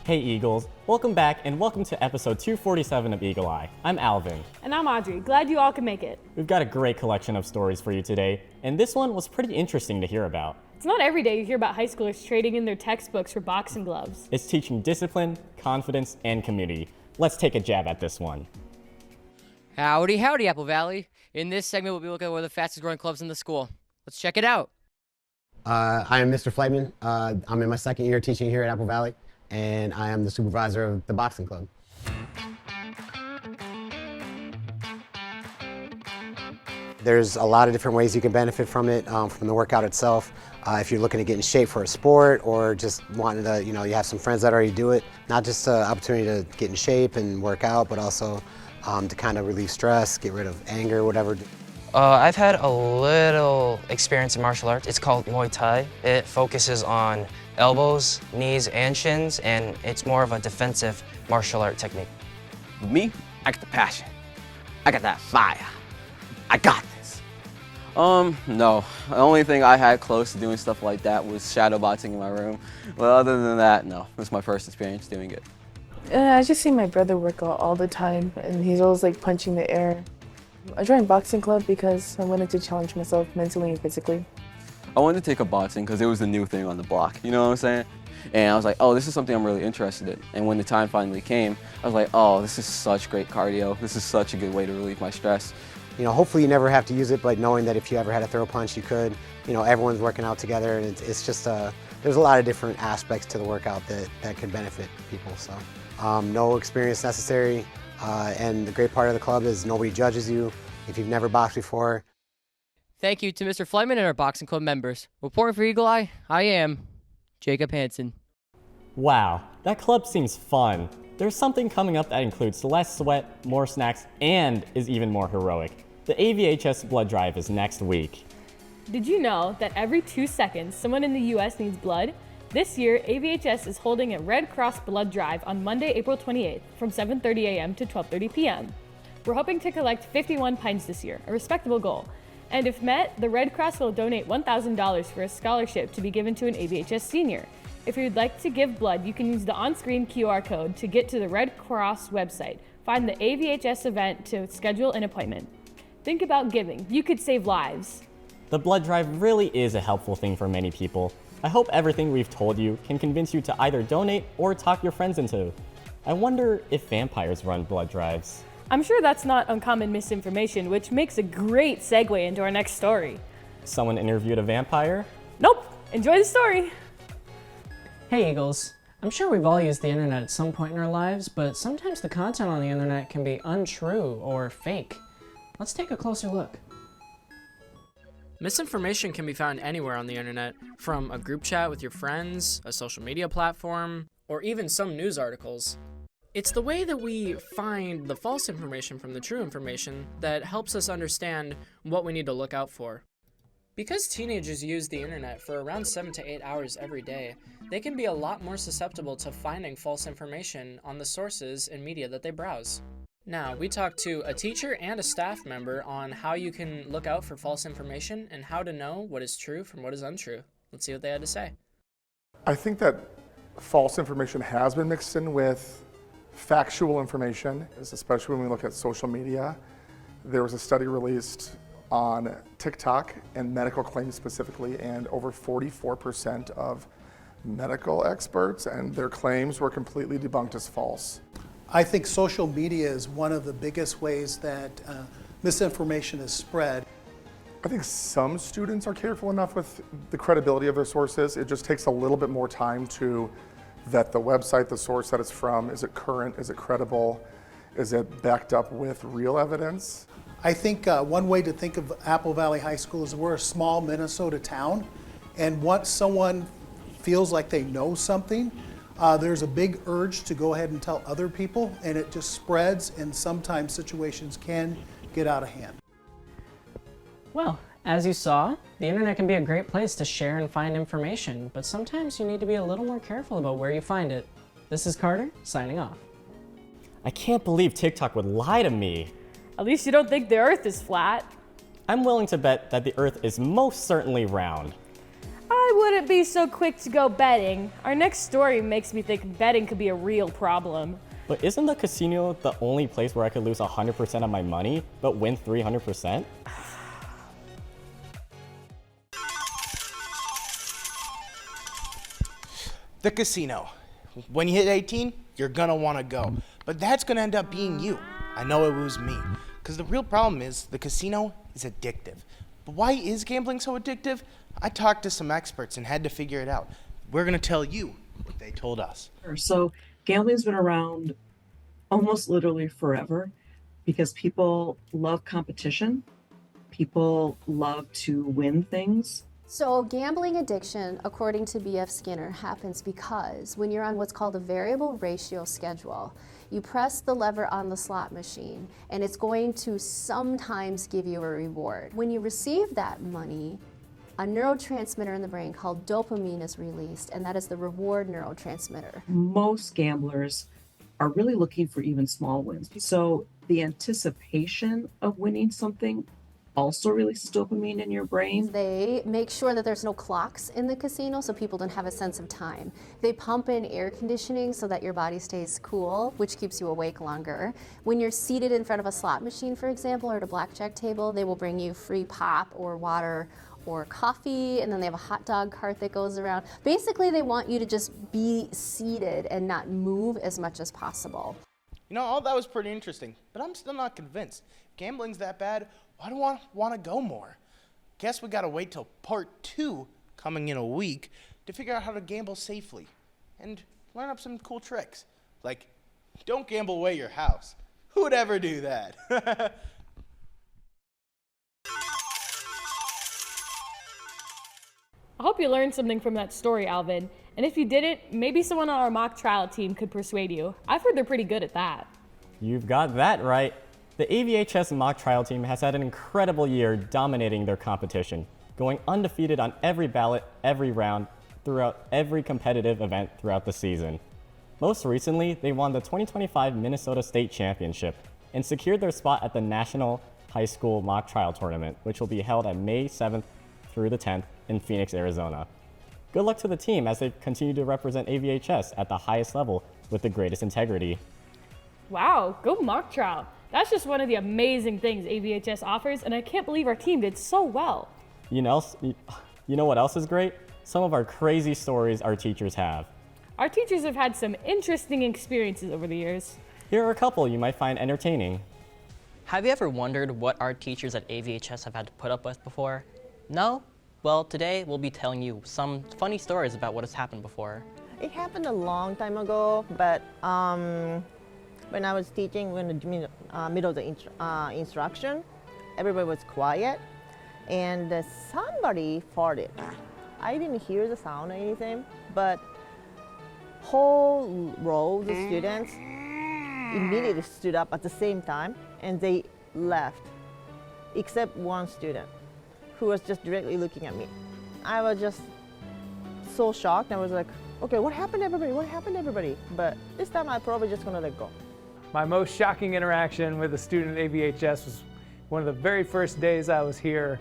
Hey Eagles, welcome back and welcome to episode 247 of EaglEye. I'm Alvin. And I'm Audrey. Glad you all could make it. We've got a great collection of stories for you today, and this one was pretty interesting to hear about. It's not every day you hear about high schoolers trading in their textbooks for boxing gloves. It's teaching discipline, confidence, and community. Let's take a jab at this one. Howdy, howdy, Apple Valley. In this segment, we'll be looking at one of the fastest growing clubs in the school. Let's check it out. I am Mr. Flightman. I'm in my second year teaching here at Apple Valley, and I am the supervisor of the boxing club. There's a lot of different ways you can benefit from it, from the workout itself. If you're looking to get in shape for a sport or just wanting to, you have some friends that already do it, not just an opportunity to get in shape and work out, but also to kind of relieve stress, get rid of anger, whatever. I've had a little experience in martial arts. It's called Muay Thai. It focuses on elbows, knees, and shins, and it's more of a defensive martial art technique. With me, I got the passion. I got that fire. I got this. No. The only thing I had close to doing stuff like that was shadow boxing in my room. But other than that, no. This is my first experience doing it. I just see my brother work out all the time, and he's always like punching the air. I joined boxing club because I wanted to challenge myself mentally and physically. I wanted to take up boxing because it was the new thing on the block, you know what I'm saying? And I was like, oh, this is something I'm really interested in. And when the time finally came, I was like, oh, this is such great cardio. This is such a good way to relieve my stress. Hopefully you never have to use it, but knowing that if you ever had to throw a punch, you could. Everyone's working out together, and it's just, there's a lot of different aspects to the workout that could benefit people. So no experience necessary. And the great part of the club is nobody judges you if you've never boxed before. Thank you to Mr. Flightman and our boxing club members. Reporting for EaglEye, I am Jacob Hansen. Wow, that club seems fun. There's something coming up that includes less sweat, more snacks, and is even more heroic. The AVHS blood drive is next week. Did you know that every 2 seconds someone in the US needs blood? This year, AVHS is holding a Red Cross blood drive on Monday, April 28th from 7:30 a.m. to 12:30 p.m. We're hoping to collect 51 pints this year, a respectable goal. And if met, the Red Cross will donate $1,000 for a scholarship to be given to an AVHS senior. If you'd like to give blood, you can use the on-screen QR code to get to the Red Cross website. Find the AVHS event to schedule an appointment. Think about giving. You could save lives. The blood drive really is a helpful thing for many people. I hope everything we've told you can convince you to either donate or talk your friends into. I wonder if vampires run blood drives. I'm sure that's not uncommon misinformation, which makes a great segue into our next story. Someone interviewed a vampire? Nope. Enjoy the story. Hey Eagles, I'm sure we've all used the internet at some point in our lives, but sometimes the content on the internet can be untrue or fake. Let's take a closer look. Misinformation can be found anywhere on the internet, from a group chat with your friends, a social media platform, or even some news articles. It's the way that we find the false information from the true information that helps us understand what we need to look out for. Because teenagers use the internet for around 7 to 8 hours every day, they can be a lot more susceptible to finding false information on the sources and media that they browse. Now, we talked to a teacher and a staff member on how you can look out for false information and how to know what is true from what is untrue. Let's see what they had to say. I think that false information has been mixed in with factual information, especially when we look at social media. There was a study released on TikTok and medical claims specifically, and over 44% of medical experts and their claims were completely debunked as false. I think social media is one of the biggest ways that misinformation is spread. I think some students are careful enough with the credibility of their sources. It just takes a little bit more time to vet the website, the source that it's from. Is it current? Is it credible? Is it backed up with real evidence? I think one way to think of Apple Valley High School is we're a small Minnesota town, and once someone feels like they know something, there's a big urge to go ahead and tell other people, and it just spreads, and sometimes situations can get out of hand. Well, as you saw, the internet can be a great place to share and find information, but sometimes you need to be a little more careful about where you find it. This is Carter, signing off. I can't believe TikTok would lie to me. At least you don't think the Earth is flat. I'm willing to bet that the Earth is most certainly round. I wouldn't be so quick to go betting. Our next story makes me think betting could be a real problem. But isn't the casino the only place where I could lose 100% of my money, but win 300%? The casino. When you hit 18, you're gonna wanna go. But that's gonna end up being you. I know it was me. Because the real problem is the casino is addictive. But why is gambling so addictive? I talked to some experts and had to figure it out. We're gonna tell you what they told us. So gambling's been around almost literally forever because people love competition. People love to win things. So gambling addiction, according to B.F. Skinner, happens because when you're on what's called a variable ratio schedule, you press the lever on the slot machine and it's going to sometimes give you a reward. When you receive that money, a neurotransmitter in the brain called dopamine is released, and that is the reward neurotransmitter. Most gamblers are really looking for even small wins. So the anticipation of winning something also releases dopamine in your brain. They make sure that there's no clocks in the casino so people don't have a sense of time. They pump in air conditioning so that your body stays cool, which keeps you awake longer. When you're seated in front of a slot machine, for example, or at a blackjack table, they will bring you free pop or water or coffee, and then they have a hot dog cart that goes around. Basically, they want you to just be seated and not move as much as possible. You know, all that was pretty interesting, but I'm still not convinced. If gambling's that bad, why do I want to go more? Guess we gotta wait till part 2, coming in a week, to figure out how to gamble safely and learn up some cool tricks. Like, don't gamble away your house. Who would ever do that? I hope you learned something from that story, Alvin. And if you didn't, maybe someone on our mock trial team could persuade you. I've heard they're pretty good at that. You've got that right. The AVHS mock trial team has had an incredible year dominating their competition, going undefeated on every ballot, every round, throughout every competitive event throughout the season. Most recently, they won the 2025 Minnesota State Championship and secured their spot at the National High School Mock Trial Tournament, which will be held on May 7th through the 10th in Phoenix, Arizona. Good luck to the team as they continue to represent AVHS at the highest level with the greatest integrity. Wow, go mock trial. That's just one of the amazing things AVHS offers, and I can't believe our team did so well. You know what else is great? Some of our crazy stories our teachers have. Our teachers have had some interesting experiences over the years. Here are a couple you might find entertaining. Have you ever wondered what our teachers at AVHS have had to put up with before? No? Well, today we'll be telling you some funny stories about what has happened before. It happened a long time ago, but when I was teaching in the middle of the instruction, everybody was quiet, and somebody farted. I didn't hear the sound or anything, but whole row of the students immediately stood up at the same time, and they left, except one student who was just directly looking at me. I was just so shocked. I was like, okay, what happened everybody? What happened everybody? But this time I'm probably just gonna let go. My most shocking interaction with a student at AVHS was one of the very first days I was here.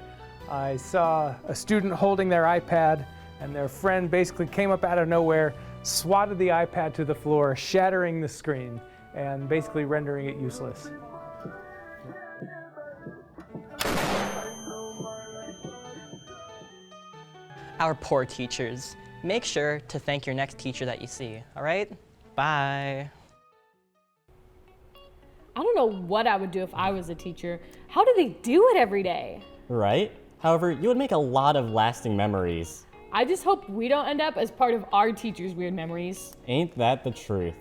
I saw a student holding their iPad, and their friend basically came up out of nowhere, swatted the iPad to the floor, shattering the screen, and basically rendering it useless. Our poor teachers. Make sure to thank your next teacher that you see, all right? Bye. I don't know what I would do if I was a teacher. How do they do it every day? Right? However, you would make a lot of lasting memories. I just hope we don't end up as part of our teachers' weird memories. Ain't that the truth?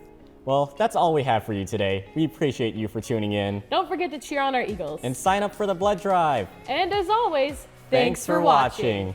Well, that's all we have for you today. We appreciate you for tuning in. Don't forget to cheer on our Eagles. And sign up for the blood drive. And as always, thanks for watching.